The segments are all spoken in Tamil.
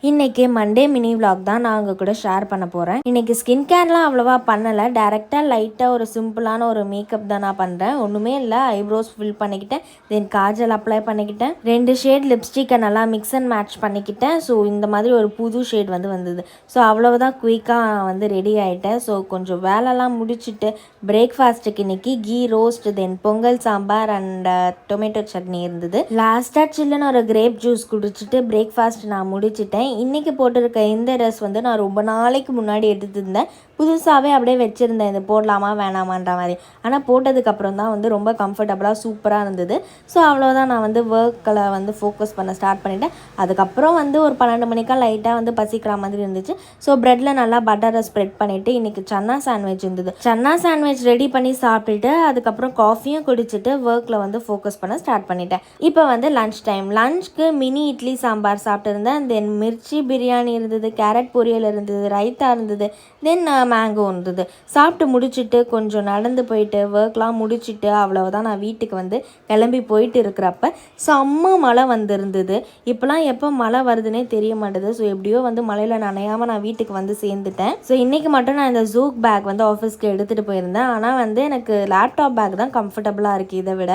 இன்றைக்கி மண்டே மினி விலாக் தான் நான் உங்கள் கூட ஷேர் பண்ண போகிறேன். இன்றைக்கி ஸ்கின் கேர்லாம் அவ்வளோவா பண்ணலை. டேரெக்டாக லைட்டாக ஒரு சிம்பிளான ஒரு மேக்கப் தான் நான் பண்ணுறேன். ஒன்றுமே இல்லை, ஐப்ரோஸ் ஃபில் பண்ணிக்கிட்டேன், தென் காஜல் அப்ளை பண்ணிக்கிட்டேன், 2 ஷேட் லிப்ஸ்டிக்கை நல்லா மிக்ஸ் அண்ட் மேட்ச் பண்ணிக்கிட்டேன். ஸோ இந்த மாதிரி ஒரு புது ஷேட் வந்தது. ஸோ அவ்வளோதான், குயிக்காக ரெடி ஆகிட்டேன். ஸோ கொஞ்சம் வேலைலாம் முடிச்சுட்டு பிரேக்ஃபாஸ்ட்டுக்கு இன்றைக்கி ghee roast, then pongal sambar and tomato chutney இருந்தது. லாஸ்ட்டாக சில்லுன்னு ஒரு கிரேப் ஜூஸ் குடிச்சிட்டு பிரேக்ஃபாஸ்ட் நான் முடிச்சிட்டேன். இன்றைக்கி போட்டிருக்க இந்த ட்ரெஸ் நான் ரொம்ப நாளைக்கு முன்னாடி எடுத்துருந்தேன். புதுசாகவே அப்படியே வச்சுருந்தேன், இது போடலாமா வேணாமான்ற மாதிரி. ஆனால் போட்டதுக்கப்புறம் தான் ரொம்ப கம்ஃபர்டபுளாக சூப்பராக இருந்தது. ஸோ அவ்வளோதான், நான் ஒர்க்கில் ஃபோக்கஸ் பண்ண ஸ்டார்ட் பண்ணிட்டேன். அதுக்கப்புறம் ஒரு 12 மணிக்காக லைட்டாக பசிக்கிற மாதிரி இருந்துச்சு. ஸோ ப்ரெட்டில் நல்லா பட்டரை ஸ்ப்ரெட் பண்ணிவிட்டு இன்றைக்கி சன்னா சாண்ட்விச் இருந்தது. சன்னா சாண்ட்விச் ரெடி பண்ணி சாப்பிட்டுட்டு அதுக்கப்புறம் காஃபியும் குடிச்சிட்டு ஒர்க்கில் ஃபோக்கஸ் பண்ண ஸ்டார்ட் பண்ணிட்டேன். இப்போ லன்ச் டைம். லன்ச்க்கு மினி இட்லி சாம்பார் சாப்பிட்டுருந்தேன். தென் மிர்ச்சி பிரியாணி இருந்தது, கேரட் பொரியல் இருந்தது, ரைத்தா இருந்தது, தென் மேங்கோ இருந்தது. சாப்பிட்டு முடிச்சுட்டு கொஞ்சம் நடந்து போயிட்டு ஒர்க்லாம் முடிச்சுட்டு அவ்வளோதான் நான் வீட்டுக்கு கிளம்பி போயிட்டு இருக்கிறப்ப செம்ம மழை வந்திருந்தது. இப்போலாம் எப்போ மழை வருதுன்னே தெரிய மாட்டேது. ஸோ எப்படியோ மழையில் நனையாமல் நான் வீட்டுக்கு சேர்ந்துட்டேன். ஸோ இன்றைக்கி மட்டும் நான் இந்த ஜூக் பேக் ஆஃபீஸ்க்கு எடுத்துகிட்டு போயிருந்தேன். ஆனால் எனக்கு லேப்டாப் பேக் தான் கம்ஃபர்டபுளாக இருக்குது இதை விட.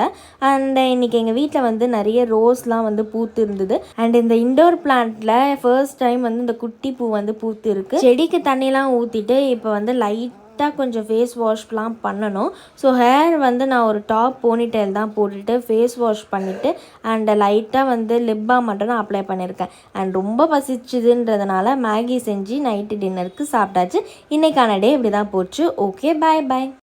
அண்ட் இன்றைக்கி எங்கள் வீட்டில் நிறைய ரோஸ்லாம் பூத்து இருந்தது. அண்ட் இந்த இண்டோர் பிளான்ட்டில் ஃபர்ஸ்ட் டைம் இந்த குட்டி பூ பூத்து இருக்குது. செடிக்கு தண்ணிலாம் ஊற்றிட்டு இப்போ லைட்டாக கொஞ்சம் ஃபேஸ் வாஷ்லாம் பண்ணணும். ஸோ ஹேர் நான் ஒரு டாப் போனிடெயில் தான் போட்டுட்டு ஃபேஸ் வாஷ் பண்ணிவிட்டு அண்ட் லைட்டாக லிப் பாம் மட்டும் நான் அப்ளை பண்ணியிருக்கேன். அண்ட் ரொம்ப பசிச்சுதுன்றதுனால மேகி செஞ்சு நைட்டு டின்னருக்கு சாப்பிட்டாச்சு. இன்றைக்கான டே இப்படி தான் போச்சு. ஓகே, பாய் பாய்.